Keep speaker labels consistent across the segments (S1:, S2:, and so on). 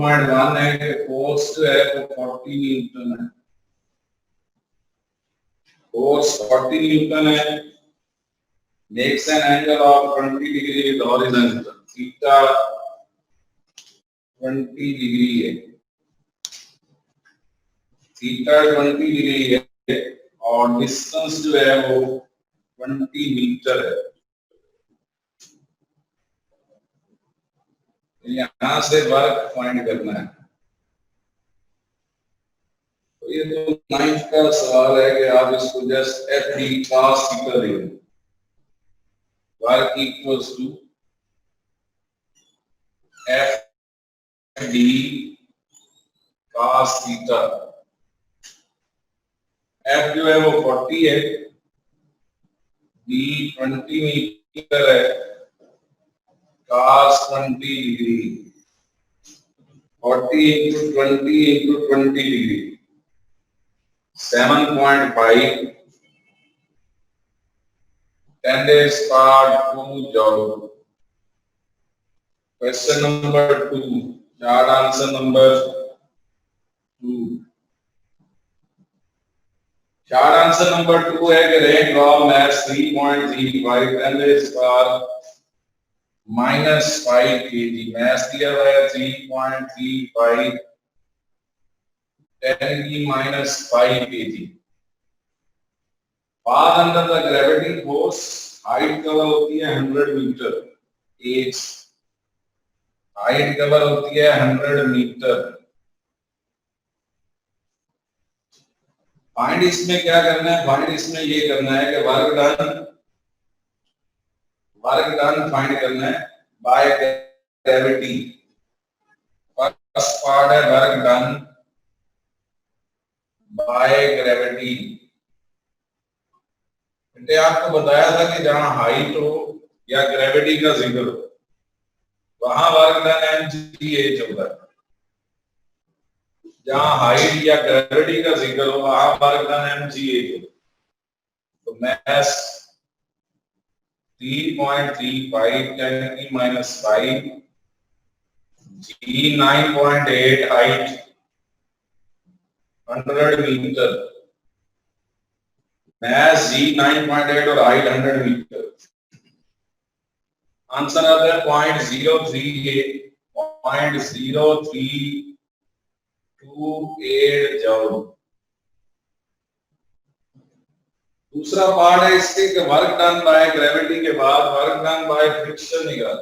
S1: 0.1 है कि फोर्स जो है वो 40 न्यूटन है, फोर्स 40 न्यूटन है, makes an angle of 20 degree with horizontal, theta 20 degree है, थीटा 20 डिग्री है और डिस्टेंस जो है वो 20 मीटर है। यहां से वर्क फाइंड करना है। तो ये तो 9th का सवाल है कि आप इसको just F D cos theta ले लो, work equals to F D cos theta. F जो है वो 40 है, डी 20 मीटर है, cos 20 degree, 40 into 20 into 20 degree, 7.5, 10 days part 2 job. Question number 2, short answer number 2. Short answer number 2 है कि range of mass 3.35, 10 days part -5 kg, mass दिया हुआ है 3.35, 10 की -5 kg। Path under the gravity force, height cover होती है 100 metre, as height cover होती है 100 मीटर। फाइंड इसमें क्या करना है, फाइंड इसमें ये करना है कि वर्क डन फाइंड करना है बाय ग्रेविटी। फर्स्ट पार्ट है वर्क डन बाय ग्रेविटी। मैंने आपको बताया था कि जहां हाइट हो या ग्रेविटी का जिक्र हो वहां वर्क डन mgh होता है, जहां हाइट या ग्रेविटी का जिक्र हो वहां वर्क डन mgh होता है। तो मैस 3.35, 10 की -5, g 9.8, height 100 metre, mass g 9.8 और हाइट 100 मीटर। आंसर आता है 0.038 जूल। दूसरा पार्ट है इसके कि वर्क डन बाय ग्रेविटी के बाद वर्क डन बाय फ्रिक्शन निकाल।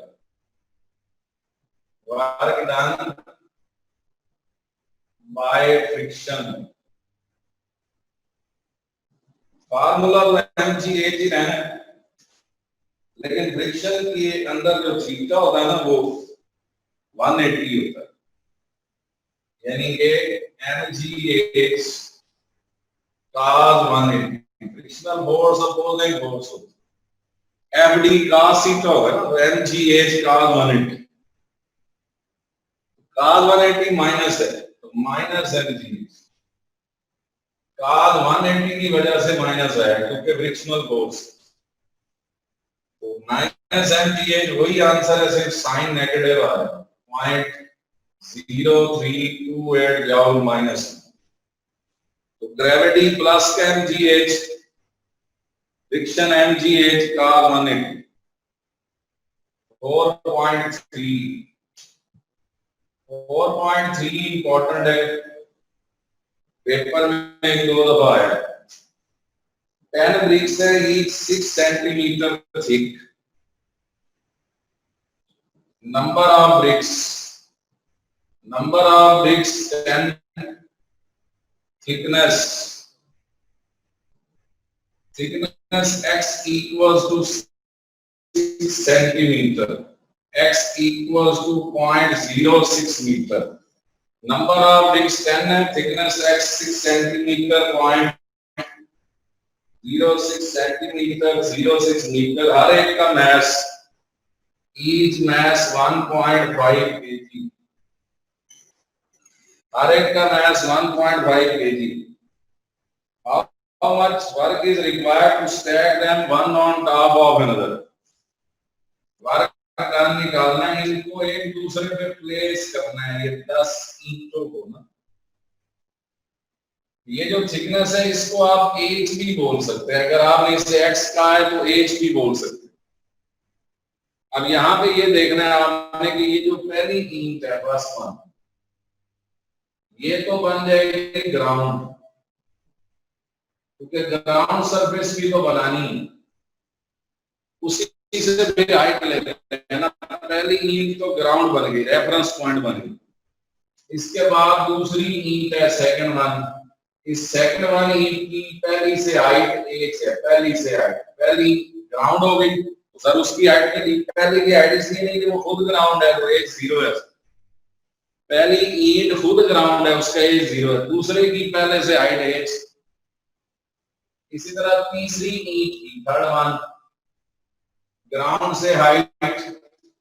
S1: Work done by friction, formula तो mgh ही रहना है, लेकिन फ्रिक्शन के अंदर जो थीटा होता है ना वो 180 होता है, यानी कि mgh cos 180, frictional force opposing force होता है, fd cos थीटा होगा ना, तो mgh cos 180, cos 180 माइनस है तो माइनस mgh, cos 180 की वजह से माइनस है क्योंकि फ्रिक्शनल फोर्स, तो माइनस mgh वही आंसर है, सिर्फ साइन नेगेटिव आ रहा है, 0.0328 जूल माइनस। तो gravity plus mgh, friction mgh का 180, 4.3 इंपॉर्टेंट है, पेपर में एक दो दफा आया। 10 bricks है, each 6 centimeter thick, number of bricks 10, thickness x equals to 6 centimeter, x equals to 0.06 meter, number of bricks 10 है, thickness x 6 centimeter, 0.06 centimeter, 06 meter, हर एक का mass, each mass 1.5 kg, हर एक का mass 1.5 kg. How much work is required to stack them one on top of another? Work आकार निकालना है, इनको एक दूसरे पे प्लेस करना है, ये 10 ईंटों को ना। ये जो थिकनेस है इसको आप एच भी बोल सकते हैं, अगर आपने इसे एक्स कहा है तो एच भी बोल सकते हैं। अब यहाँ पे ये देखना है आपने कि ये जो पहली ईंट है फर्स्ट वन, ये तो बन जाएगी ग्राउंड, क्योंकि ग्राउंड सरफेस भी तो बनानी है, उसी से फिर हाइट लेते हैं ना। पहली ईंट तो ग्राउंड बन गई, रेफरेंस पॉइंट बन गई। इसके बाद दूसरी ईंट है सेकंड वन, इस सेकंड वन ईंट की पहली से हाइट एच है, पहली से हाइट, पहली ग्राउंड हो गई तो सर उसकी हाइट की पहली की हाइट इसलिए नहीं कि वो खुद ग्राउंड है तो एच 0 है। पहली ईंट खुद ग्राउंड है, उसका एच 0 है, दूसरे की पहले से हाइट एच। इसी तरह तीसरी ईंट की थर्ड वन, ग्राउंड से हाइट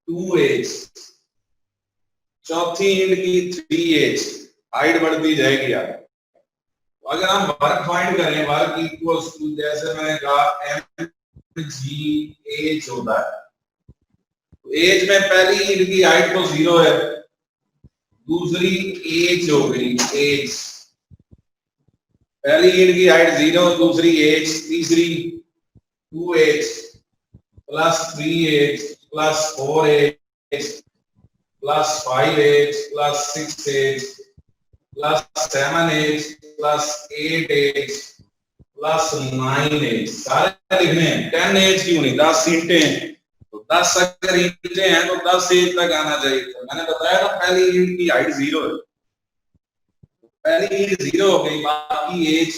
S1: 2h, चौथी ईंट की 3h, हाइट बढ़ती जाएगी। यार अगर हम वर्क फाइंड करें, वर्क इक्वल्स टू, जैसे मैंने कहा mgh होता है, तो एज में पहली ईंट की हाइट तो 0 है, दूसरी एज हो गई एज, पहली ईंट की हाइट 0, दूसरी एज, तीसरी 2h plus 3h plus 4h plus 5h plus 6h plus 7h plus 8h plus 9h, सारे लिखने हैं। 10h क्यों नहीं, 10 ईंटें हैं तो 10 अगर ईंटें हैं तो 10 एज तक आना चाहिए। तो मैंने बताया ना पहली ईंट की हाइट 0 है, पहली ईंट 0 हो गई, बाकी एज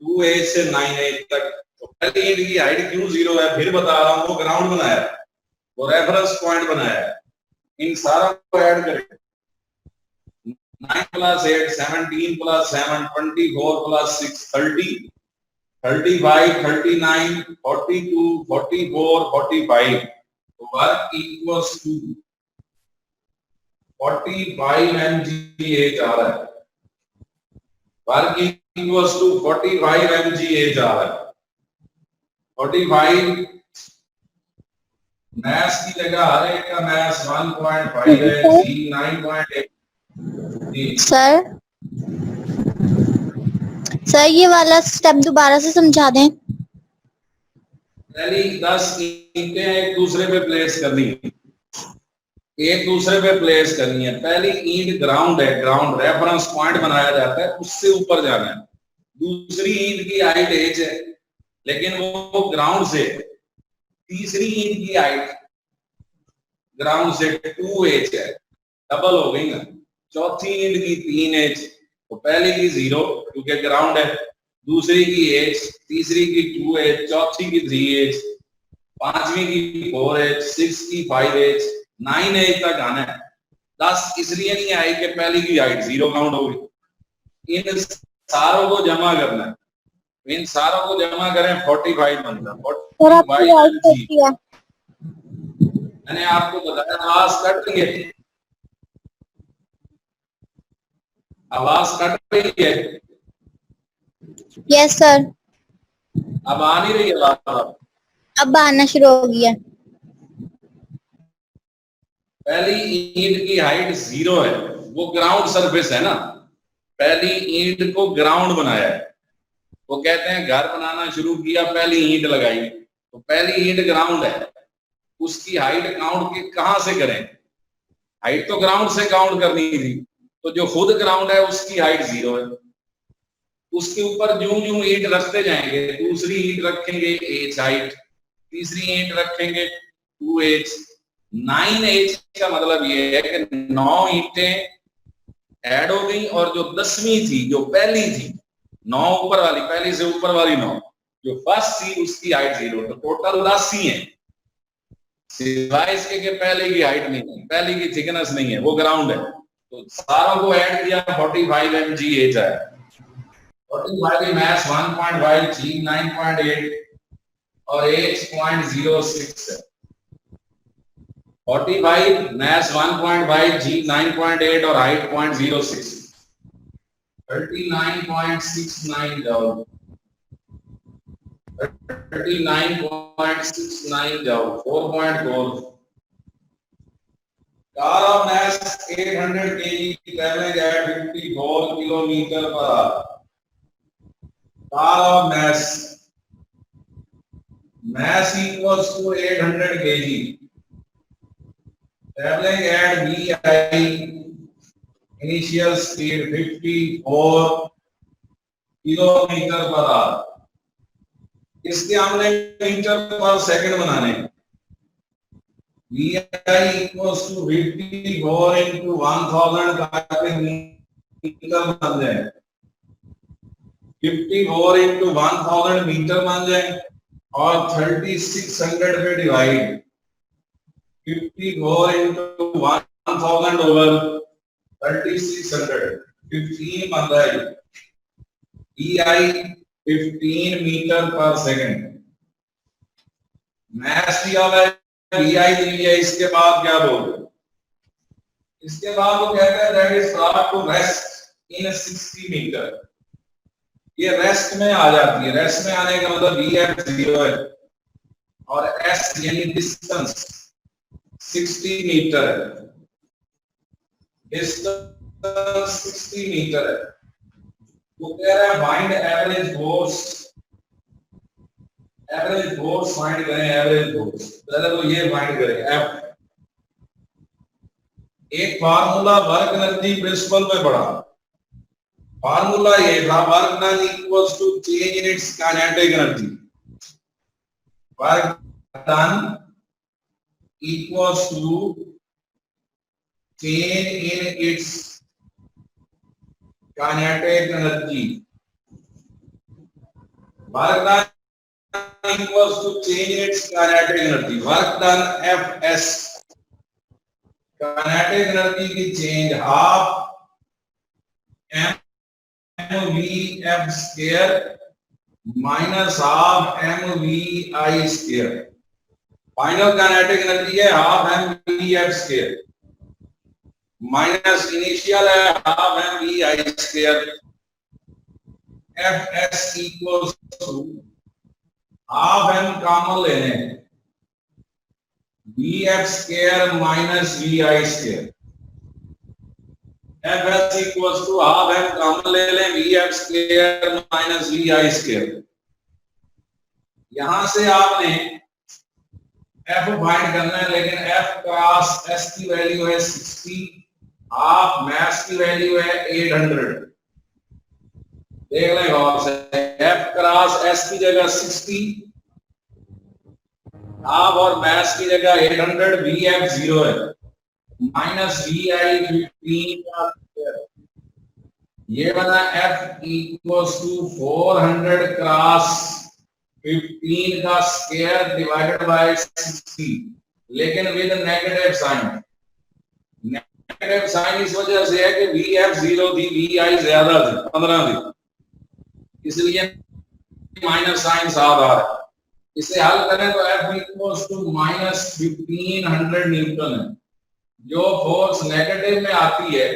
S1: 2h से 9h तक। तो पहली ईंट की हाइट क्यों 0 है, फिर बता रहा हूं, वो ग्राउंड बनाया, वो रेफरेंस पॉइंट बनाया, इन सारा को ऐड करें, 9 plus 8 17 plus 7 24 plus 6 30 35 39 42 44 45, तो वर्क इक्वल्स टू 45 mgh आ रहा है, वर्क इक्वल्स टू 45 mgh आ रहा है। 45 मैथ्स की जगह हर एक का मैथ्स 1.5 है, जी 9.8।
S2: सर ये वाला स्टेप दोबारा से समझा दें।
S1: पहली 10 ईंटें एक दूसरे पे प्लेस करनी है, एक दूसरे पे प्लेस करनी है। पहली ईंट ग्राउंड है, ग्राउंड रेफरेंस पॉइंट बनाया जाता है, उससे ऊपर जाना है। दूसरी ईंट की हाइट एच है, लेकिन वो ग्राउंड से, तीसरी ईंट की हाइट ग्राउंड से 2h है, डबल हो गई ना। चौथी ईंट की 3h, तो पहली की 0 क्योंकि ग्राउंड है, दूसरी की h, तीसरी की 2h, चौथी की 3h, पांचवी की 4h, 6 की 5h, 9h तक आना है। 10 इसलिए नहीं आई कि पहली की हाइट 0 काउंट हो गई। इन सारों को जमा करना है, इन सारों को जमा करें 45 बनता है। 45 मैंने आपको बताया, आवाज कट रही है, आवाज कट रही है।
S2: Yes sir.
S1: अब आ नहीं रही आवाज,
S2: अब आना शुरू हो गया।
S1: पहली ईंट की हाइट 0 है, वो ग्राउंड सरफेस है ना, पहली ईंट को ग्राउंड बनाया है। वो कहते हैं घर बनाना शुरू किया, पहली ईंट लगाई, तो पहली ईंट ग्राउंड है, उसकी हाइट काउंट के कहां से करें, हाइट तो ग्राउंड से काउंट करनी थी, तो जो खुद ग्राउंड है उसकी हाइट 0 है। उसके ऊपर जो जो ईंट रखते जाएंगे, दूसरी ईंट रखेंगे h हाइट, तीसरी ईंट रखेंगे 2h, 9h का मतलब ये है कि 9 ईंटें ऐड हो गई, और जो 10वीं थी, जो पहली थी 9 ऊपर वाली, पहली से ऊपर वाली 9, जो फर्स्ट थी उसकी हाइट 0, तो टोटल 10 ही है, सिवाय इसके कि पहले की हाइट नहीं है, पहले की थिकनेस नहीं है, वो ग्राउंड है। तो सारों को ऐड किया, 45 mgh है। 45 की मैथ्स 1.5, g 9.8 और h 0.06 है। 45 मैथ्स 1.5, g 9.8 और हाइट 0.06, 39.69 जाओ, 39.69 जाओ, 4.4 car of mass 800 kg traveling at 54 kilometer per hour. Car of mass equals to 800 kg traveling at VI initial speed 54 kilometre per hour. इसके हमने मीटर पर सेकंड बनाने. VI equals to 54 into 1000 करके metre बन जाए. 54 into 1000 metre बन जाए और 3600 पे डिवाइड. 54 into 1000 over 3600 15 बन रहा है. VI 15 मीटर पर सेकंड. मैस दिया हुआ है, VI दी हुई है. इसके बाद क्या बोल, इसके बाद वो कहता है that is brought to rest in 60 metre. ये रेस्ट में आ जाती है. रेस्ट में आने का मतलब VF 0 है और S यानी डिस्टेंस 60 मीटर है. डिस्टेंस 60 मीटर है. वो कह रहा है find average force. Average force find करें. एवरेज फोर्स पहले तो ये फाइंड करें F. एक फार्मूला वर्क एनर्जी प्रिंसिपल में पढ़ा. फार्मूला ये था work done equals to change in its kinetic energy. Work done equals to change in its kinetic energy. Work done equals to change in its kinetic energy. Work done Fs. Kinetic energy की change half mvf square minus half mvi square. Final kinetic energy है half mvf square. Minus initial है half mvi square. Fs equals to half m common लेने vf square minus vi square. Fs equals to half m common ले लें vf square minus vi square. यहां से आपने F find करना है, लेकिन F क्रॉस S की वैल्यू है 60. आप मैस की वैल्यू है 800. देख लें गौर से. F क्रॉस S की जगह 60 आप और मैस की जगह 800. VF 0 है माइनस VI 15 का स्क्वायर. ये बना F इक्वल्स टू 400 क्रॉस 15 का स्क्वायर डिवाइडेड बाय 60, लेकिन with negative sign. Negative sign इस वजह से है कि VF 0 थी, VI ज्यादा थी 15 थी, इसलिए माइनस साइन साथ आ रहा है. इसे हल करें तो F equals to minus 1500 newton है. जो फोर्स नेगेटिव में आती है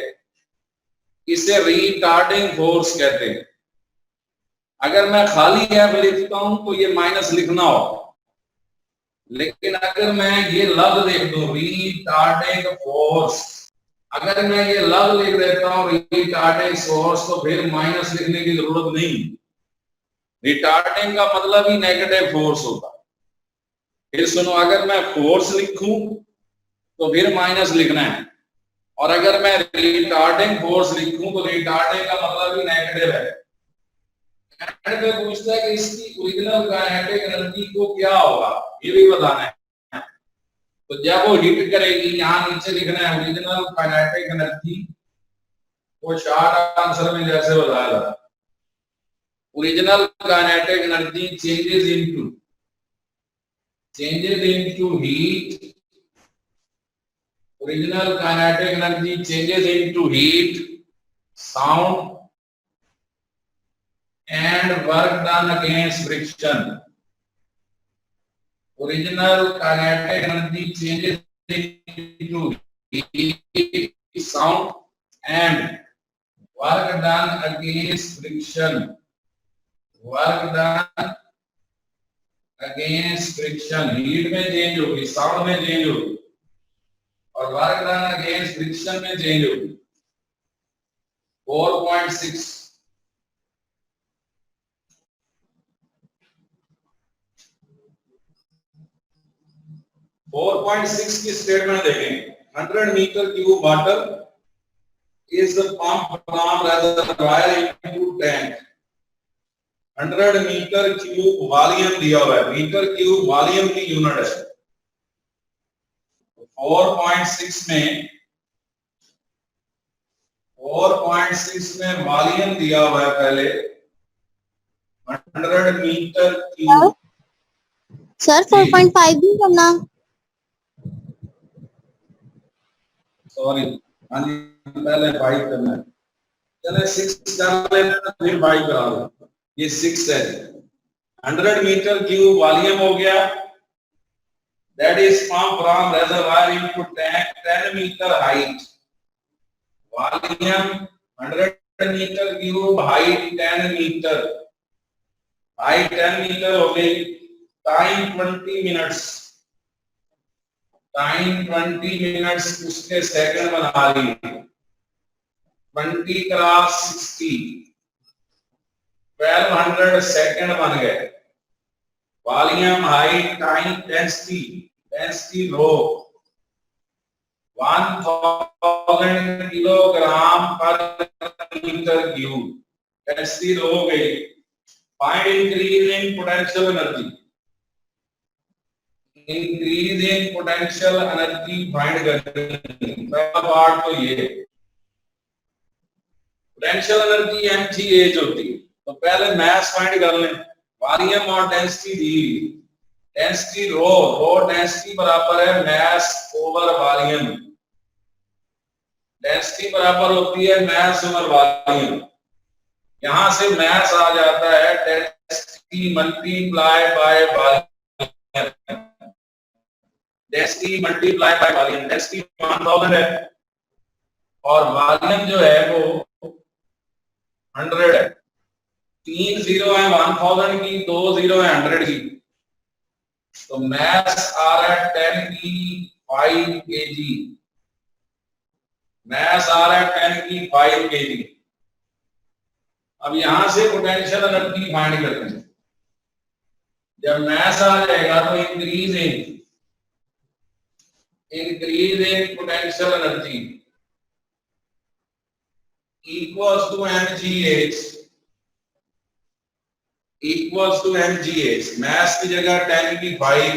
S1: इसे रिटार्डिंग फोर्स कहते हैं. अगर मैं खाली F लिखता हूं तो ये माइनस लिखना हो, लेकिन अगर मैं ये लग लिख दूं रिटार्डिंग फोर्स, अगर मैं ये लग लिख देता हूं रिटार्डिंग फोर्स, तो फिर माइनस लिखने की जरूरत नहीं. रिटार्डिंग का मतलब ही नेगेटिव फोर्स होता. फिर सुनो, अगर मैं फोर्स लिखूं तो फिर माइनस लिखना है, और अगर मैं रिटार्डिंग फोर्स लिखूं तो रिटार्डिंग का मतलब ही नेगेटिव है. पे पूछता है कि इसकी ओरिजिनल काइनेटिक एनर्जी को क्या होगा, ये भी बताना है. तो जब वो हिट करेगी, यहाँ नीचे लिखना है ओरिजिनल काइनेटिक एनर्जी. वो शॉर्ट आंसर में जैसे बताया था, original kinetic energy changes into heat. Original kinetic energy changes into heat, sound and work done against friction. Original kinetic energy changes into heat, sound and work done against friction. Work done against friction. Heat में change होगी, sound में change होगी, और work done against friction में change होगी 4.6। की statement देखें। 100 metre cube water is pumped from reservoir into tank। 100 metre cube volume दिया हुआ है, मीटर क्यूब वॉल्यूम की यूनिट है। 4.6 में वॉल्यूम दिया हुआ है पहले 100 मीटर क्यूब।
S2: सर 4.5 भी करना।
S1: सॉरी, हाँ जी, पहले 5 करना है। चले 6 कर लेना फिर 5 करा लो। ये 6 है। 100 मीटर क्यूब वॉल्यूम हो गया, that is pumped from reservoir into tank 10 meter height। Volume 100 metre cube, height 10 metre, height 10 metre हो गई। टाइम 20 मिनट्स, टाइम 20 मिनट्स उसके सेकंड बना ली। 20 क्रॉस 60 1200 सेकंड बन गए। Volume, height, time, density rho 1000 kilogram पर मीटर क्यूब। डेंसिटी रो हो गई। Find increase in potential energy. Increase in potential energy find करनी। पहला पार्ट तो ये पोटेंशियल एनर्जी mgh होती है, तो पहले मास फाइंड कर लें। वॉल्यूम और डेंसिटी दी, डेंसिटी रो डेंसिटी बराबर है मास ओवर वॉल्यूम। डेंसिटी बराबर होती है मास ओवर वॉल्यूम। यहां से मास आ जाता है density multiply by volume. Density multiply by volume. Density 1000 है और वॉल्यूम जो है वो 100 है। 3 जीरो है 1000 की, 2 जीरो है 100 की, तो मास आ रहा है 10 की 5 kg। मास आ रहा है 10 की 5 kg। अब यहां से पोटेंशियल एनर्जी फाइंड करते हैं। जब मास आ जाएगा तो increase in potential energy equals to mgh। Mass की जगह 10 की 5,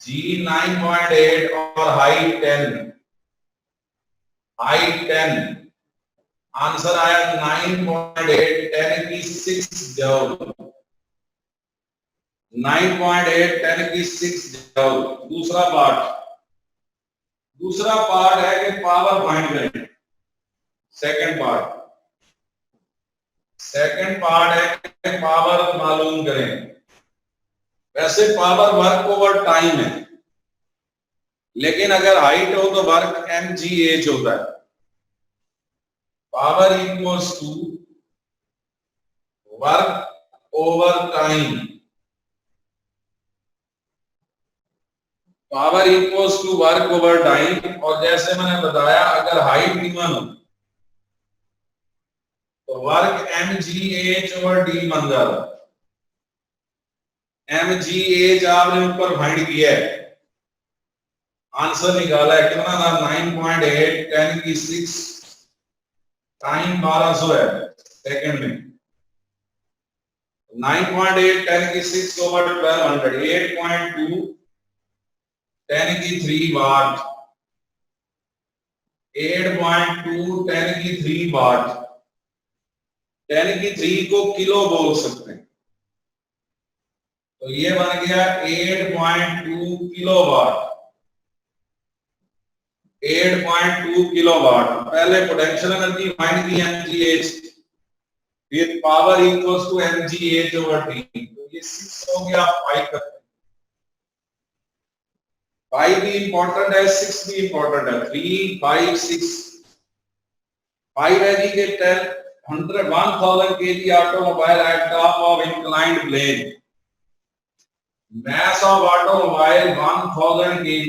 S1: g 9.8 और हाइट 10। आंसर आया 9.8, 10 की 6 जूल। 9.8, 10 की 6 जूल। दूसरा पार्ट है कि पावर फाइंड करें। सेकंड पार्ट है कि पावर मालूम करें। वैसे पावर वर्क ओवर टाइम है, लेकिन अगर हाइट हो तो वर्क mgh होता है। Power equals to work over time. Power equals to work over time. और जैसे मैंने बताया, अगर हाइट गिवन हो तो वर्क mgh ओवर d बन जाता। mgh आपने ऊपर फाइंड किया है, आंसर निकाला है कितना था 9.8, 10 की 6, टाइम 1200 है सेकंड में। 9.8, 10 की 6 ओवर 1200, 8.2, 10 की 3 वाट। 8.2, 10 की 3 वाट। 10 की 3 को किलो बोल सकते हैं, तो ये बन गया 8.2 किलोवाट। 8.2 किलोवाट। पहले पोटेंशियल एनर्जी फाइंड की mgh, फिर power equals to mgh over d। तो ये 6 हो गया। 5 भी इंपॉर्टेंट है, 6 भी इंपॉर्टेंट है। 3, 5, 6। 5 है जी के 1000 kg automobile at top of inclined plane। Mass of automobile 1000 kg।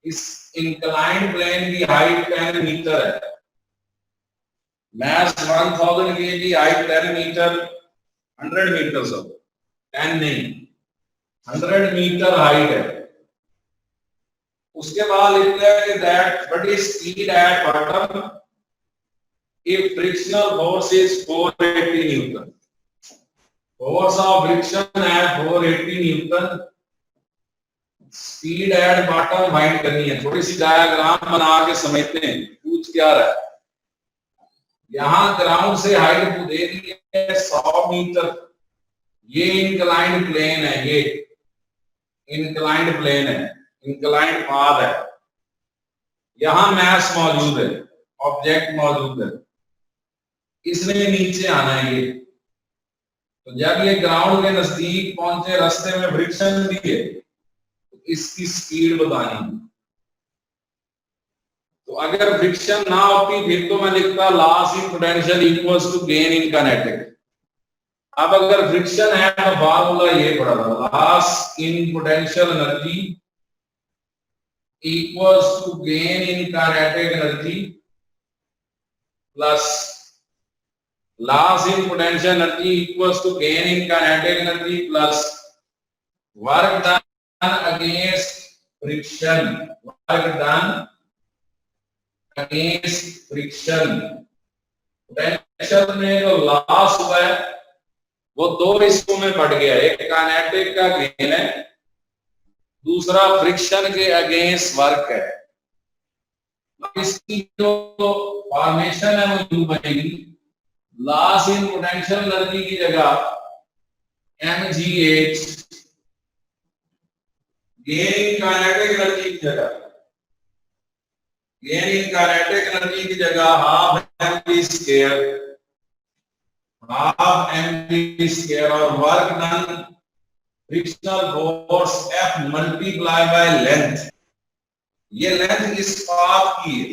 S1: इस इंक्लाइंड प्लेन की हाइट 10 मीटर है, mass 1000 kg, height 10 metre, 100 metre सब 10 नहीं 100 मीटर हाइट है। उसके बाद लिखते हैं कि that what is speed at bottom if frictional force is 480 Newton, force of friction at 480 Newton, speed at bottom find करनी है। थोड़ी सी डायग्राम बना के समझते हैं पूछ क्या रहा है। यहां ग्राउंड से हाइट दे दी है 100 मीटर, ये इंक्लाइंड प्लेन है, ये इंक्लाइंड प्लेन है, इंक्लाइंड पाथ है, यहां मैस मौजूद है, ऑब्जेक्ट मौजूद है, इसने नीचे आना है ये। तो जब ये ग्राउंड के नजदीक पहुंचे, रास्ते में फ्रिक्शन भी है, तो इसकी स्पीड बतानी है। तो अगर फ्रिक्शन ना होती फिर तो मैं लिखता loss in potential equals to gain in kinetic. अब अगर फ्रिक्शन है तो फार्मूला ये पड़ा था, loss in potential energy equals to gain in kinetic energy plus loss in potential energy equals to gain in kinetic energy plus work done against friction, work done against friction। Potential में जो loss हुआ है वो दो हिस्सों में बढ़ गया, एक काइनेटिक का गेन है, दूसरा फ्रिक्शन के अगेंस्ट वर्क है। इसकी जो फॉर्मेशन है वो यूं बनेगी, लॉस इन पोटेंशियल एनर्जी की जगह mgh, gain in kinetic energy की जगह, गेन इन काइनेटिक एनर्जी की जगह half mv square, half mv square और work done frictional force F multiply by length. ये लेंथ इस पाथ की है,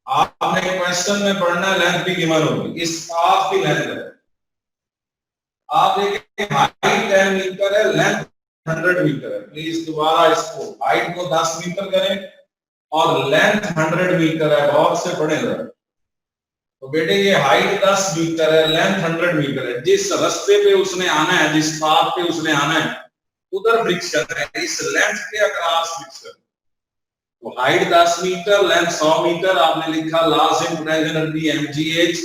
S1: आपने क्वेश्चन में पढ़ना है लेंथ भी गिवन होगी, इस पाथ की लेंथ है। आप देखें हाइट 10 मीटर है, लेंथ 100 मीटर है। प्लीज दोबारा इसको हाइट को 10 मीटर करें और लेंथ 100 मीटर है, गौर से पढ़े जरा। तो बेटे ये हाइट 10 मीटर है, लेंथ 100 मीटर है। जिस रास्ते पे उसने आना है, जिस पाथ पे उसने आना है, उधर फ्रिक्शन है, इस लेंथ के अक्रॉस फ्रिक्शन। तो हाइट 10 मीटर, लेंथ 100 मीटर, आपने लिखा loss in potential energy mgh,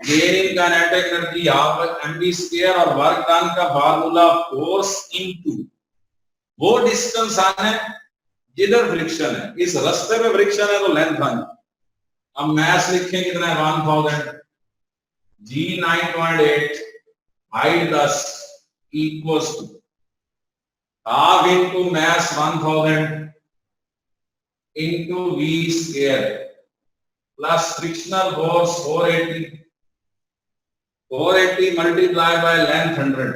S1: gain in kinetic energy half mv square और वर्क डन का फार्मूला फोर्स इनटू वो डिस्टेंस आना है जिधर फ्रिक्शन है। इस रास्ते में फ्रिक्शन है तो लेंथ आनी। अब मैस लिखें कितना है 1000, g 9.8, height 10 equals to half into mass 1000 into v square plus frictional force 480 multiply by length 100।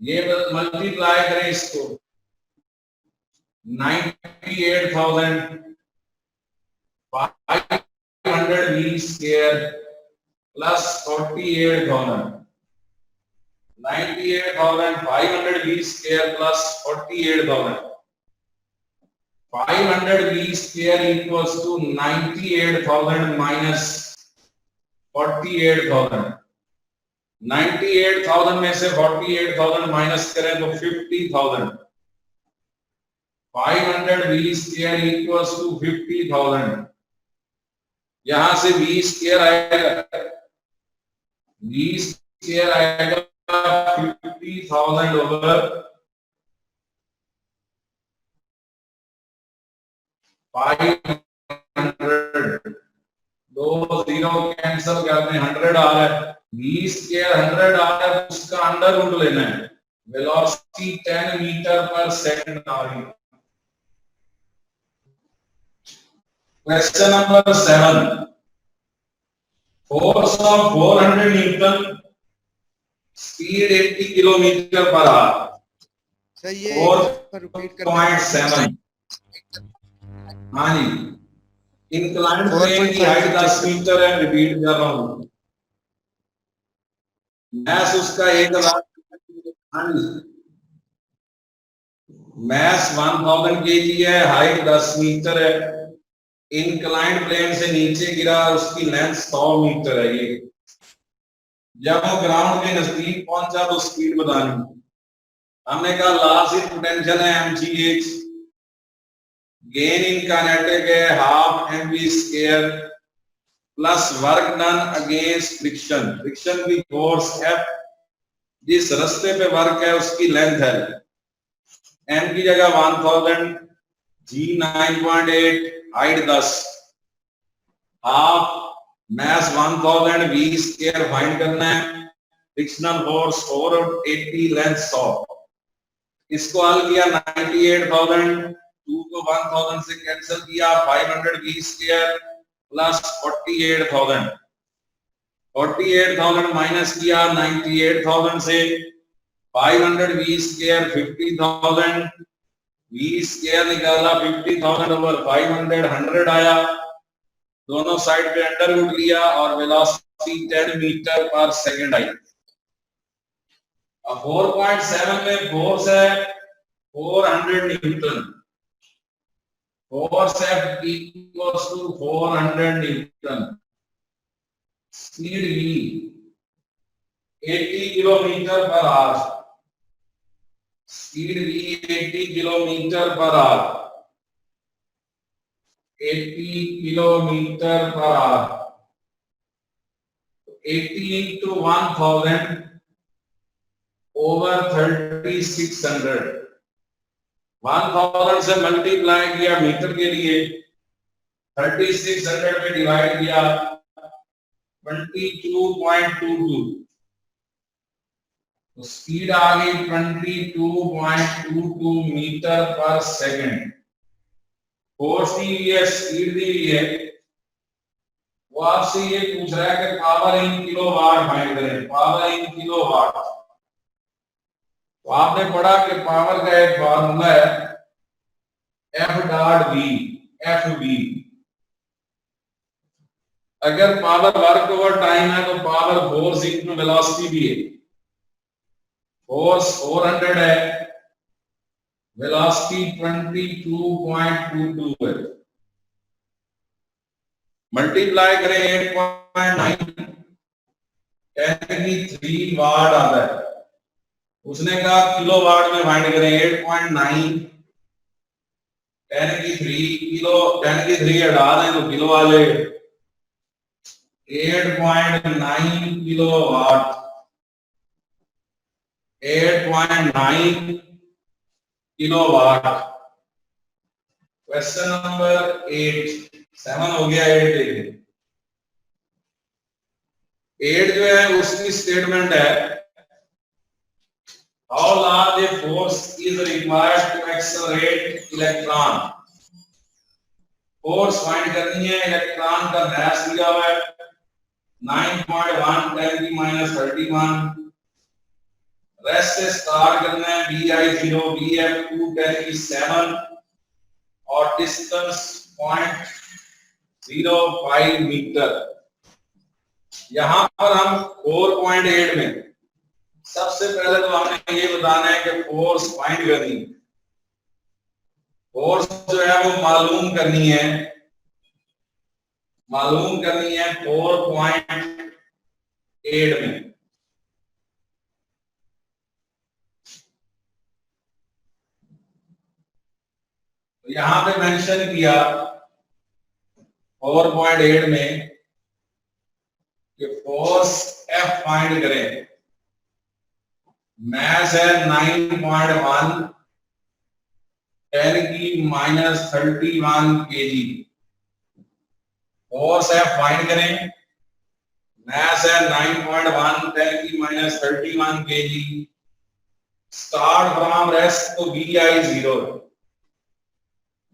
S1: ये मल्टीप्लाई करें इसको 98,500 v square plus 48,000, 98,500 v square plus 48,000, 500 v square equals to 98,000 minus 48,000। 98,000 में से 48,000 माइनस करें तो 50,000। 500 v square equals to 50,000। यहां से v square आएगा, v square आएगा 50,000 ओवर 500, दो जीरो कैंसिल करते हैं, 100 आ रहा है, v स्क्वायर 100 आ रहा है, उसका अंडर रूट लेना है। वेलोसिटी 10 मीटर पर सेकंड आ रही है। Question number 7, force of 400 Newton, speed 80 kilometre per hour, 4.7। हाँ जी, इंक्लाइंड प्लेन की हाइट 10 मीटर है, रिपीट कर रहा हूं, मैस उसका 1,00,000। हाँ जी, मैस 1000 kg है, हाइट 10 मीटर है, इंक्लाइंड प्लेन से नीचे गिरा, उसकी लेंथ 100 मीटर है। ये जब वो ग्राउंड के नजदीक पहुंचा तो स्पीड बतानी। हमने कहा लास्ट पोटेंशियल है mgh, गेन इन काइनेटिक है half mv square plus work done against friction, friction की फोर्स F, जिस रास्ते पे वर्क है उसकी लेंथ है, m की जगह 1000, g 9.8, height 10, half mass 1000, v square find करना है, फ्रिक्शनल फोर्स 480, लेंथ 100। इसको हल किया 98,000, 2 को 1000 से कैंसिल किया, 500 v स्क्वायर प्लस 48,000 माइनस किया 98,000 से, 500 v स्क्वायर 50,000, v स्क्वायर निकाला 50,000 ओवर 500, 100 आया, दोनों साइड पे अंडर रूट लिया और वेलोसिटी 10 मीटर पर सेकंड आई। अब 4.7 में फोर्स है 400 Newton, force F equals to 400 Newton, speed v 80 kilometre per hour, speed v 80 kilometre per hour, 80 kilometre per hour, 80 into 1000 over 3600, 1000 से मल्टीप्लाई किया मीटर के लिए, 3600 पे डिवाइड किया 22.22, तो स्पीड आ गई 22.22 मीटर पर सेकंड। फोर्स दी हुई है, स्पीड दी हुई है, वो आपसे ये पूछ रहा है कि पावर इन किलोवाट फाइंड करें, पावर इन किलोवाट। तो आपने पढ़ा कि पावर का एक फॉर्मूला है F डॉट V, FV। अगर पावर वर्क ओवर टाइम है तो पावर फोर्स इक्वल वेलोसिटी भी है, फोर्स 400 है, वेलोसिटी 22.22 है, मल्टीप्लाई करें 8.9, 10³ वाट आता है। उसने कहा किलोवाट में फाइंड करें, 8.9 10³ किलो, 10³ हटा दें तो किलो आ जाएगा, 8.9 किलोवाट, 8.9 किलोवाट। क्वेश्चन नंबर 8, 7 हो गया, 8 देखिए। 8 जो है उसकी स्टेटमेंट है, how large a force is required to accelerate electron. Force find करनी है, इलेक्ट्रॉन का मास दिया हुआ है 9.1 10⁻31, रेस्ट से स्टार्ट करना है, BI0 BF2 10⁻7 और डिस्टेंस 0.05 मीटर। यहां पर हम 4.8 में सबसे पहले तो हमें ये बताना है कि फोर्स फाइंड करनी है, फोर्स जो है वो मालूम करनी है 4.8 में। तो यहां पे मेंशन किया 4.8 में कि फोर्स F फाइंड करें, मास है 9.1 10⁻31 kg, फोर्स F फाइंड करें, मास है 9.1 10⁻31 kg, स्टार्ट फ्रॉम रेस्ट तो BI0,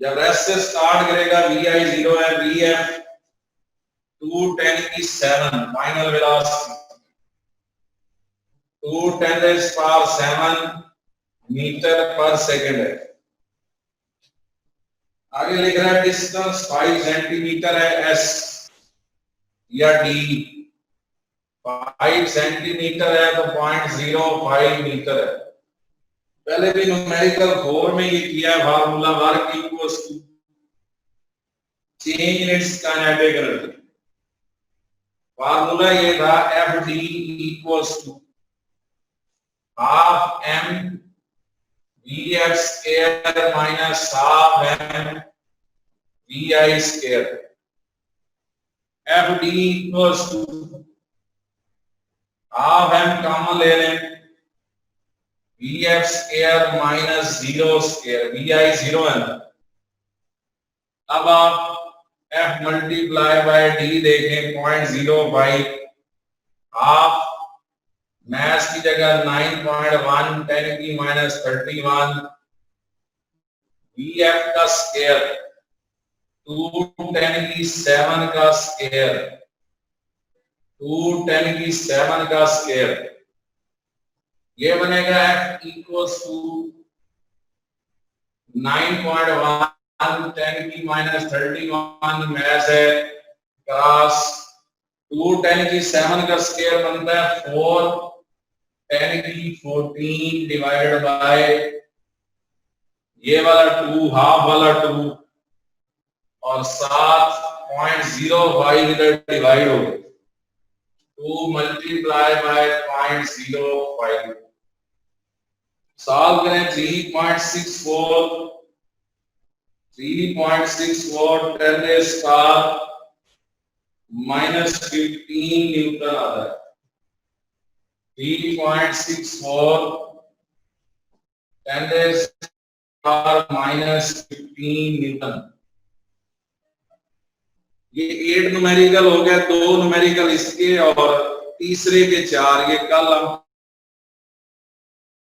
S1: जब रेस्ट से स्टार्ट करेगा BI0 है, BF 2 10⁻7 फाइनल वेलोसिटी 2 10⁻7 मीटर पर सेकंड है। आगे लिख रहा है डिस्टेंस 5 सेंटीमीटर है, S या D, 5 सेंटीमीटर है तो 0.05 मीटर है, पहले भी न्यूमेरिकल 4 में ये किया है formula work equals to change in its kinetic energy. Formula ये था FD equals to half m Vf square minus half m Vi square. FD equals to half m common ले लें, Vf square minus 0 square, Vi 0 है ना। अब आप F multiply bye D देखें 0.05 half maths की जगह 9.1 10 की माइनस 31 Vf का स्क्वायर 2 10 की 7 का स्क्वायर 2 10 की 7 का स्क्वायर, ये बनेगा F इक्वल्स टू 9.1 10 की माइनस 31 मैथ्स है क्रॉस 2 10 की 7 का स्क्वायर बनता है 4 10 की 14 डिवाइडेड बाय ये वाला 2 हाफ वाला 2 और 7.05 इधर डिवाइड हो गया 2 मल्टीप्लाई बाय 0.05 सॉल्व करें 3.64 10 रेज़ पावर माइनस 15 न्यूटन आता है। 3.64 10 रेज़ पावर माइनस 15 न्यूटन। ये 8 न्यूमेरिकल हो गया, 2 न्यूमेरिकल इसके और तीसरे के 4, ये कल हम